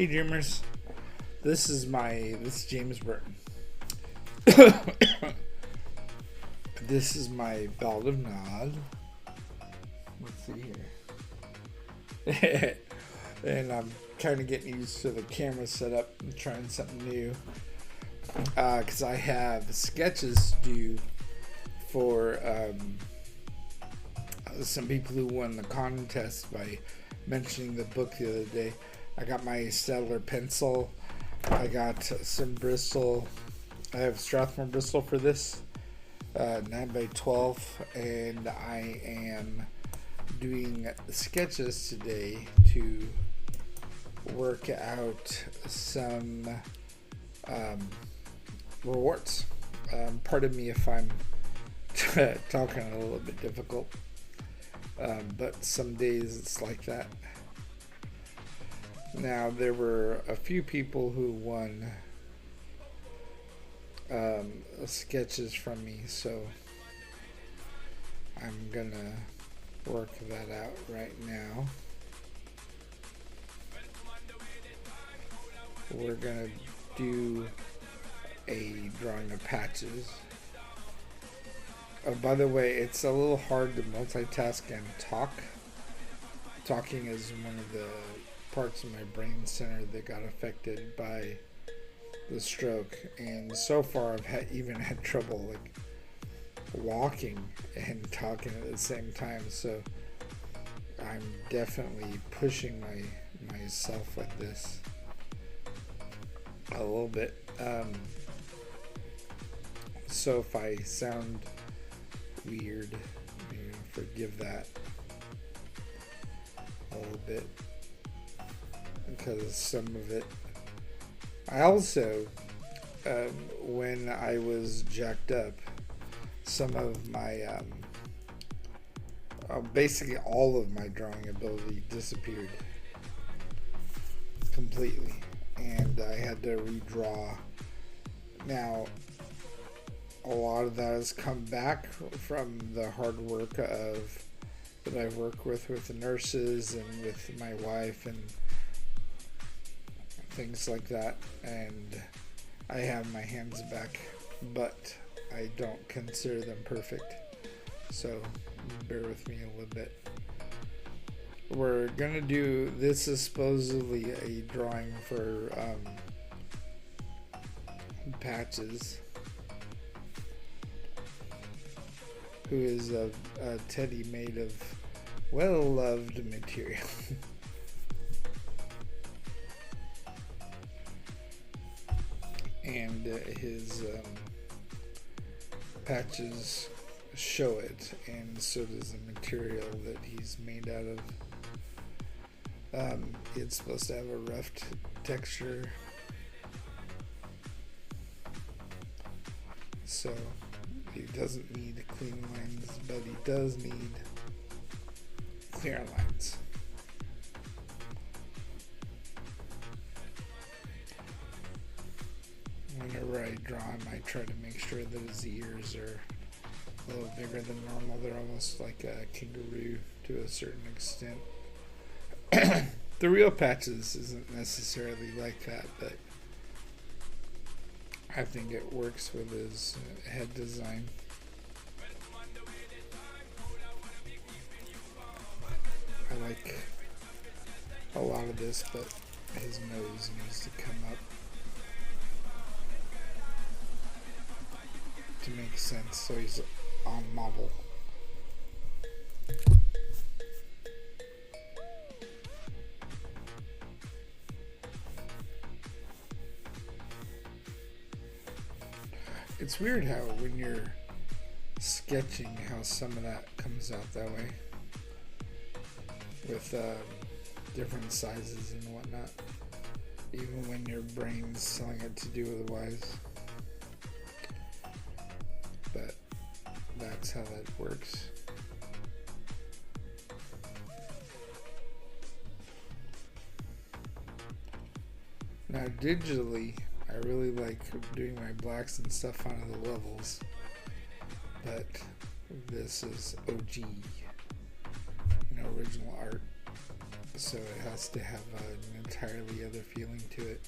Hey Dreamers, this is James Burton. This is my belt of nod. Let's see here. And I'm kind of getting used to the camera setup and trying something new. Because I have sketches to do for some people who won the contest by mentioning the book the other day. I got my Stellar pencil. I got some Bristol. I have Strathmore Bristol for this 9x12, and I am doing sketches today to work out some rewards. Pardon me if I'm talking a little bit difficult, but some days it's like that. Now, there were a few people who won sketches from me, so I'm gonna work that out right now. We're gonna do a drawing of patches. Oh, by the way, it's a little hard to multitask and talk. Talking is one of the parts of my brain center that got affected by the stroke, and so far I've even had trouble like walking and talking at the same time, so I'm definitely pushing myself with this a little bit. So if I sound weird, forgive that a little bit, because some of it, I also, when I was jacked up, some of my, basically all of my drawing ability disappeared completely, and I had to redraw. Now, a lot of that has come back from the hard work that I work with the nurses and with my wife and things like that, and I have my hands back, but I don't consider them perfect, so bear with me a little bit. We're gonna do, this is supposedly a drawing for Patches, who is a teddy made of well-loved material. And his patches show it, and so does the material that he's made out of. It's supposed to have a rough texture, so he doesn't need clean lines, but he does need clear lines. Whenever I draw him, I try to make sure that his ears are a little bigger than normal. They're almost like a kangaroo to a certain extent. The real Patches isn't necessarily like that, but I think it works with his head design. I like a lot of this, but his nose needs to come up to make sense, so he's on model. It's weird how when you're sketching, how some of that comes out that way with different sizes and whatnot, even when your brain's telling it to do otherwise. But that's how that works. Now digitally, I really like doing my blacks and stuff onto the levels, but this is OG, original art. so it has to have an entirely other feeling to it.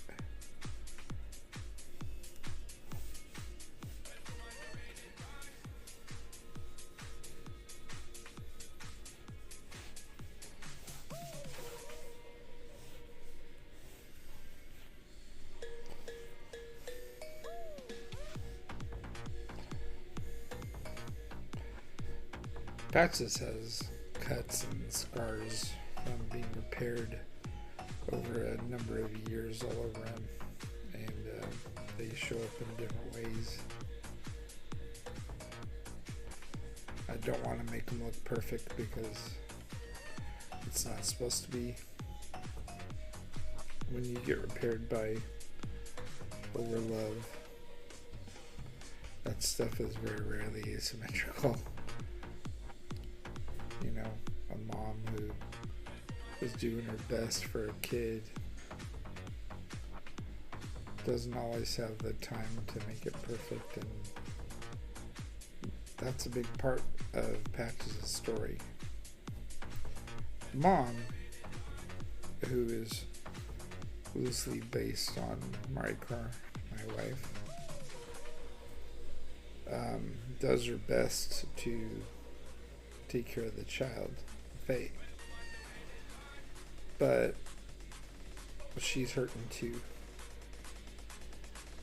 Patches has cuts and scars from being repaired over a number of years all over him, and they show up in different ways. I don't want to make him look perfect because it's not supposed to be. When you get repaired by over love, that stuff is very rarely asymmetrical. You know, a mom who is doing her best for a kid doesn't always have the time to make it perfect, and that's a big part of Patch's story. Mom, who is loosely based on Marika, my wife, does her best to take care of the child, Faye. But she's hurting too.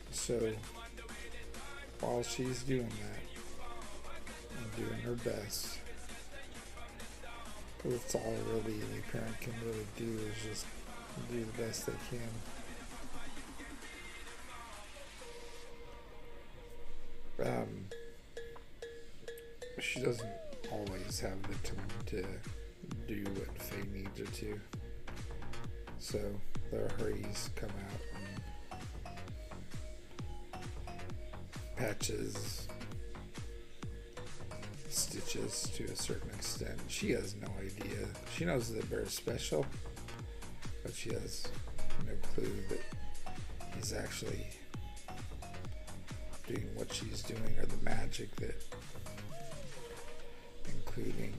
So while she's doing that and doing her best, that's all really any parent can really do is just do the best they can. She doesn't always have the time to do what Faye needs her to. So the hurries come out, and Patches stitches to a certain extent. She has no idea. She knows that Bear's special, but she has no clue that he's actually doing what she's doing, or the magic that, including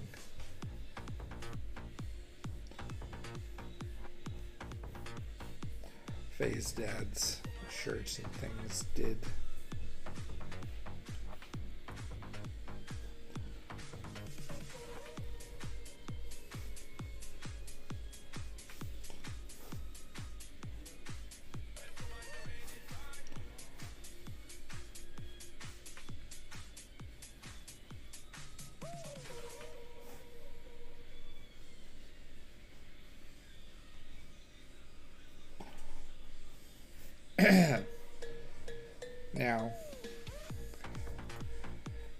Faye's dad's shirts and things, did. Now,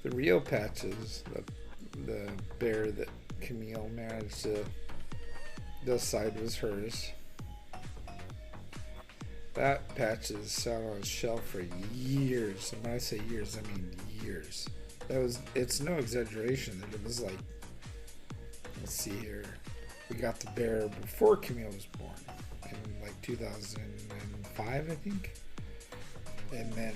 the real Patches, the bear that Camille managed to decide was hers, that Patches sat on a shelf for years. And when I say years, I mean years. It's no exaggeration that it was like, let's see here, we got the bear before Camille was born, in like 2005, I think. And then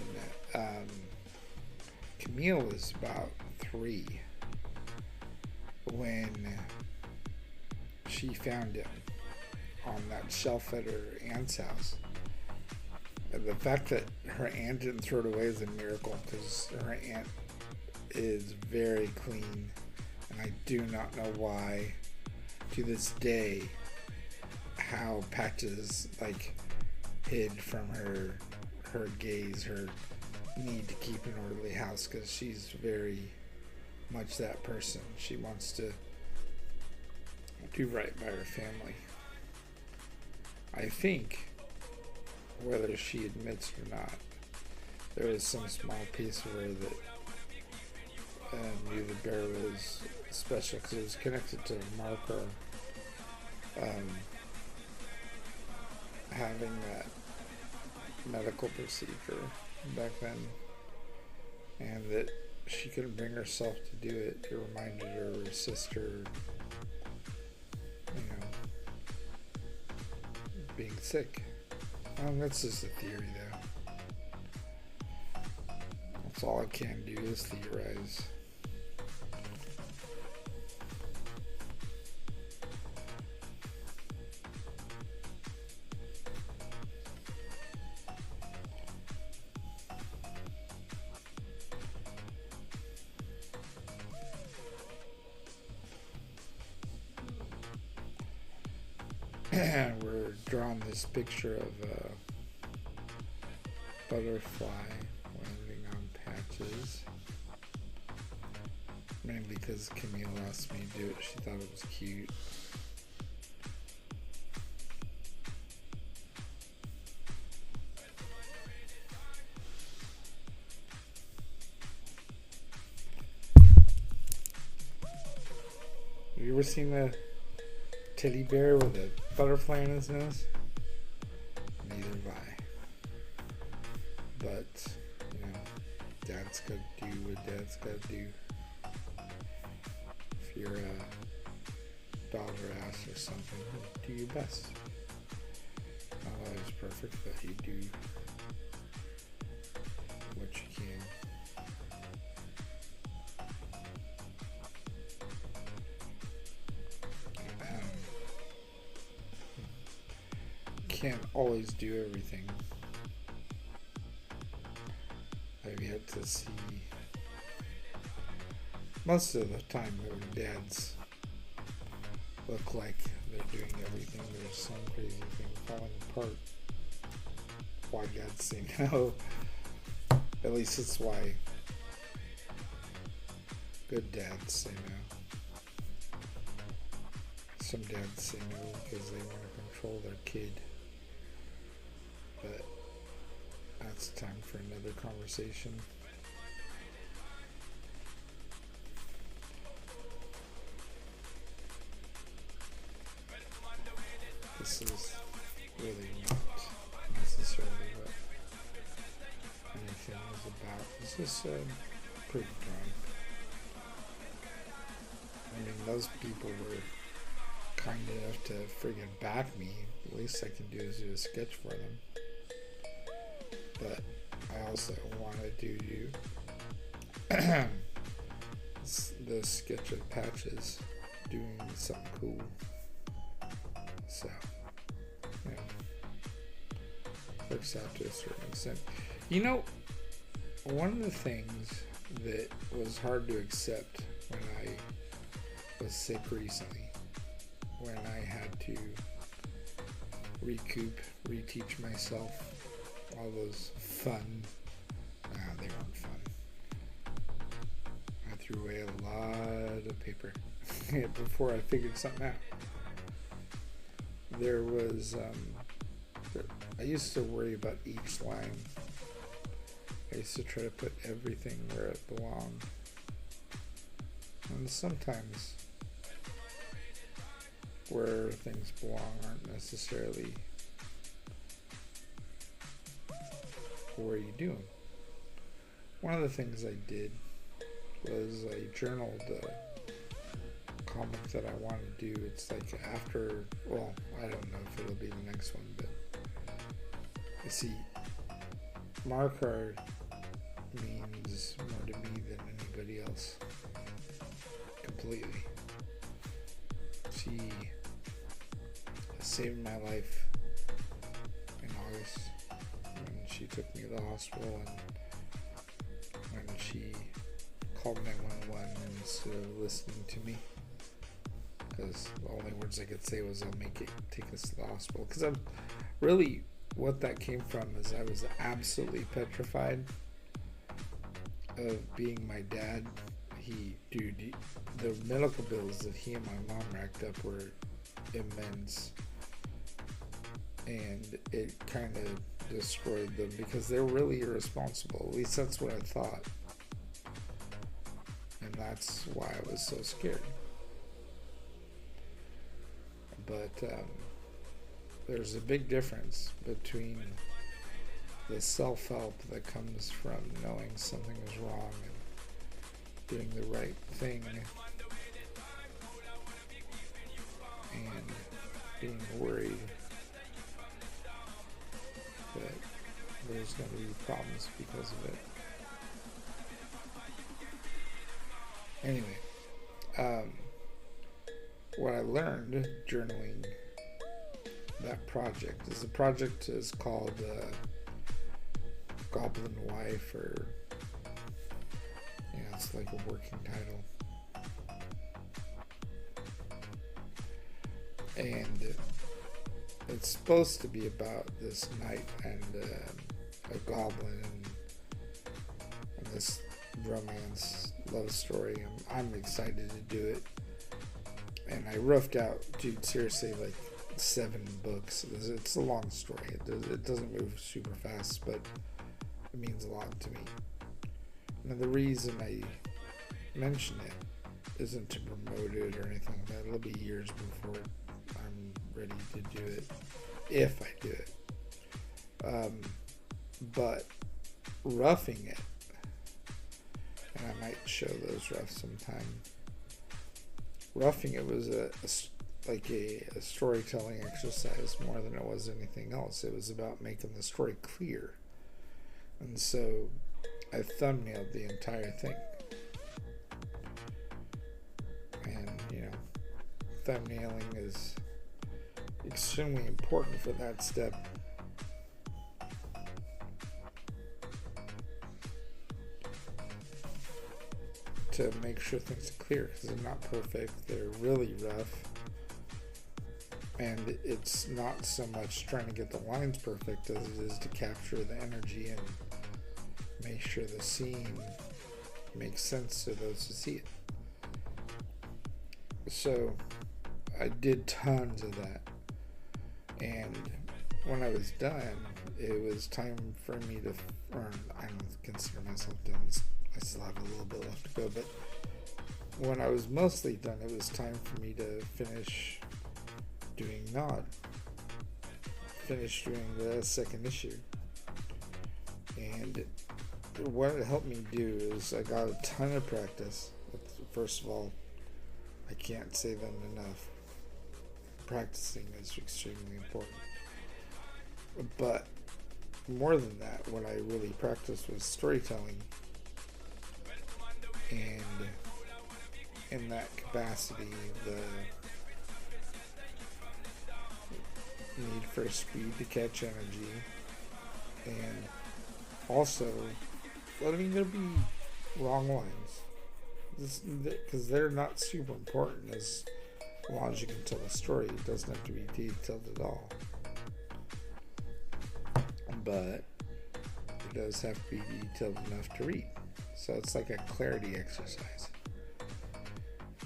Camille was about 3 when she found him on that shelf at her aunt's house. And the fact that her aunt didn't throw it away is a miracle, because her aunt is very clean, and I do not know why, to this day, how Patches hid from her gaze, her need to keep an orderly house, because she's very much that person. She wants to do right by her family. I think, whether she admits it or not, there was some small piece of her that knew the bear was special, because it was connected to Marco having that medical procedure back then, and that she couldn't bring herself to do it. It reminded her of her sister, being sick. That's just a theory, though. That's all I can do is theorize. we're drawing this picture of a butterfly landing on patches. Mainly because Camille asked me to do it. She thought it was cute. Have you ever seen a teddy bear with a butterfly in his nose? Neither have I. But, you know, dad's gotta do what dad's gotta do. If you're a daughter ass or something, do your best. Not always perfect, but you do what you can. Can't always do everything. I've yet to see most of the time their dads look like they're doing everything. There's some crazy thing falling apart. Why dads say no? At least it's why good dads say no. Some dads say no because they want to control their kid. But that's time for another conversation. This is really not necessarily what anything is about. It's just pretty drawing. I mean, those people were kind enough to friggin' back me. The least I can do is do a sketch for them. But I also want to do the sketch of patches doing something cool. So, yeah, works out to a certain extent. You know, one of the things that was hard to accept when I was sick recently, when I had to reteach myself all those fun, they weren't fun. I threw away a lot of paper before I figured something out. There was, I used to worry about each line. I used to try to put everything where it belonged. And sometimes where things belong aren't necessarily where you do them. One of the things I did was I journaled a comic that I want to do. It's like after, well, I don't know if it'll be the next one, but you see, Markard means more to me than anybody else. Completely. She saved my life in August when she took me to the hospital, and when she called 911 instead of listening to me, because the only words I could say was, "I'll make it, take us to the hospital." Because I'm really, what that came from is I was absolutely petrified of being my dad. The medical bills that he and my mom racked up were immense, and it kind of destroyed them because they're really irresponsible. At least that's what I thought, and that's why I was so scared. But there's a big difference between the self-help that comes from knowing something is wrong and doing the right thing, and being worried that there's going to be problems because of it. Anyway, what I learned journaling that project is, the project is called Goblin Wife, or it's like a working title. And it's supposed to be about this knight and a goblin and this romance love story. I'm excited to do it. And I roughed out, dude, seriously, like 7 books. It's a long story. It doesn't move super fast, but it means a lot to me. Now, the reason I mention it isn't to promote it or anything like that. It'll be years before I'm ready to do it, if I do it. But roughing it, and I might show those roughs sometime. Roughing it was a storytelling exercise more than it was anything else. It was about making the story clear. And so I thumbnailed the entire thing. And, thumbnailing is extremely important for that step. To make sure things are clear, because they're not perfect, they're really rough, and it's not so much trying to get the lines perfect as it is to capture the energy and make sure the scene makes sense to those who see it. So I did tons of that, and when I was done, it was time for me to, or I don't consider myself done, I still have a little bit left to go, but when I was mostly done, it was time for me to finish doing Nod. Finish doing the second issue. And what it helped me do is I got a ton of practice. First of all, I can't say that enough. Practicing is extremely important. But more than that, what I really practiced was storytelling. And in that capacity, the need for speed to catch energy, and also letting there be wrong lines, because they're not super important as long as you can tell a story. It doesn't have to be detailed at all, but it does have to be detailed enough to read. So it's like a clarity exercise.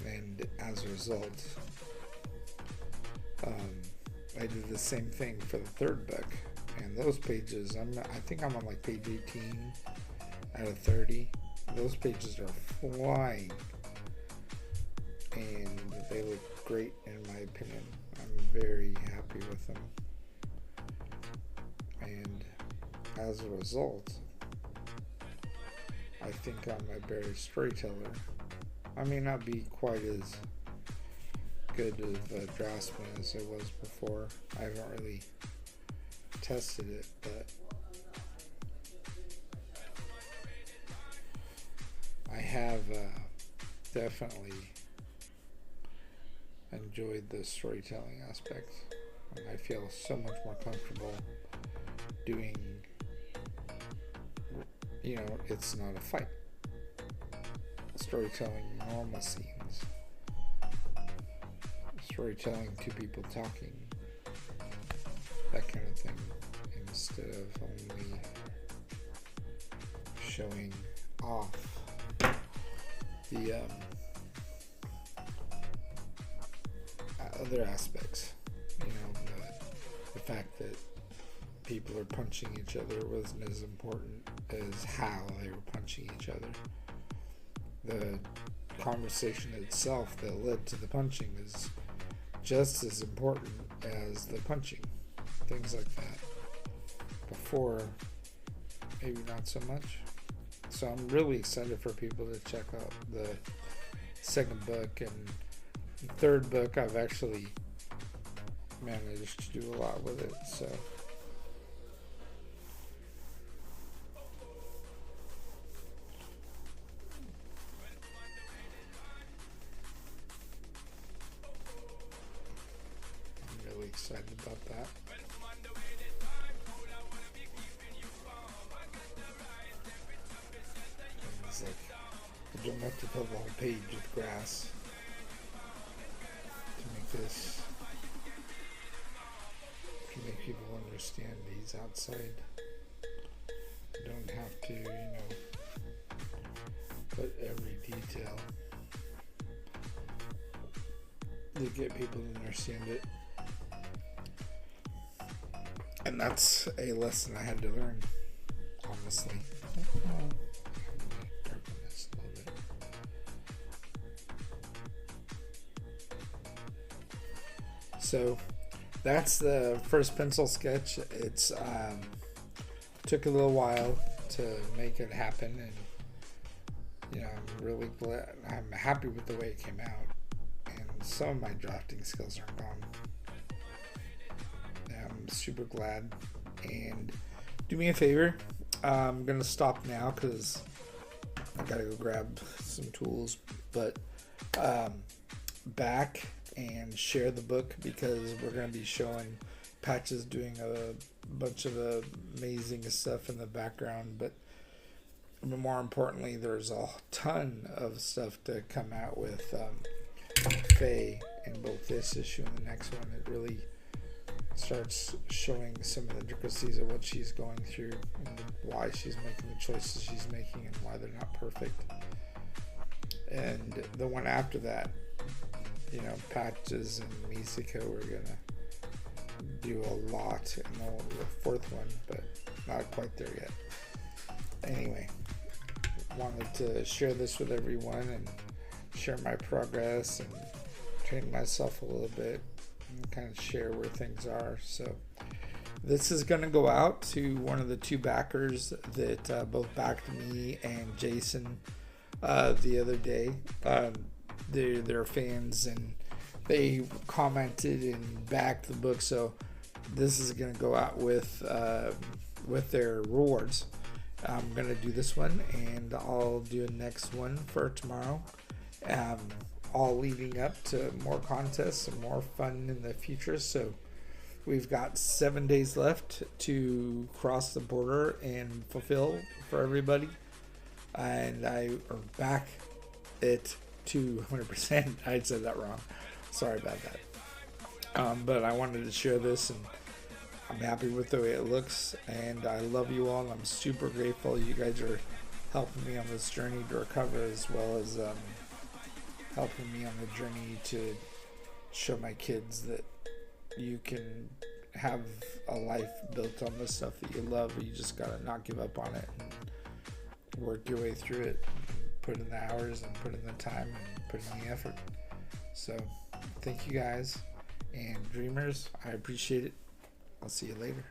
And as a result, I did the same thing for the third book. And those pages, I think I'm on like page 18 out of 30. Those pages are flying. And they look great in my opinion. I'm very happy with them. And as a result, I think I'm a better storyteller. I may not be quite as good of a draftsman as I was before. I haven't really tested it, but I have definitely enjoyed the storytelling aspect. And I feel so much more comfortable doing, it's not a fight. Storytelling normal scenes. Storytelling two people talking. That kind of thing. Instead of only showing off the other aspects. The fact that people are punching each other wasn't as important as how they were punching each other. The conversation itself that led to the punching is just as important as the punching. Things like that. Before, maybe not so much. So I'm really excited for people to check out the second book. And the third book, I've actually managed to do a lot with it. So I'm really excited about that. It's like I don't have to fill the whole page with grass to make this to make people understand he's outside. You don't have to, put every detail to get people to understand it. And that's a lesson I had to learn, honestly. Darken this a little bit. So that's the first pencil sketch. It's took a little while to make it happen, and I'm really glad. I'm happy with the way it came out, and some of my drafting skills aren't gone. I'm super glad. And do me a favor, I'm gonna stop now because I gotta go grab some tools, but back and share the book, because we're going to be showing Patches doing a bunch of amazing stuff in the background, but more importantly, there's a ton of stuff to come out with Faye in both this issue and the next one. It really starts showing some of the intricacies of what she's going through and why she's making the choices she's making and why they're not perfect. And the one after that, Patches and Misako are gonna do a lot in the fourth one, but not quite there yet. Anyway, wanted to share this with everyone and share my progress and train myself a little bit and kind of share where things are. So this is going to go out to one of the two backers that both backed me and Jason the other day. They're fans and they commented and backed the book, so this is going to go out with their rewards. I'm going to do this one, and I'll do a next one for tomorrow, all leading up to more contests and more fun in the future. So we've got 7 days left to cross the border and fulfill for everybody, and I are back it to 100%. I said that wrong. Sorry about that. But I wanted to share this, and I'm happy with the way it looks, and I love you all, and I'm super grateful you guys are helping me on this journey to recover, as well as helping me on the journey to show my kids that you can have a life built on the stuff that you love, but you just gotta not give up on it and work your way through it. Put in the hours and put in the time and put in the effort. So thank you guys, and dreamers, I appreciate it. I'll see you later.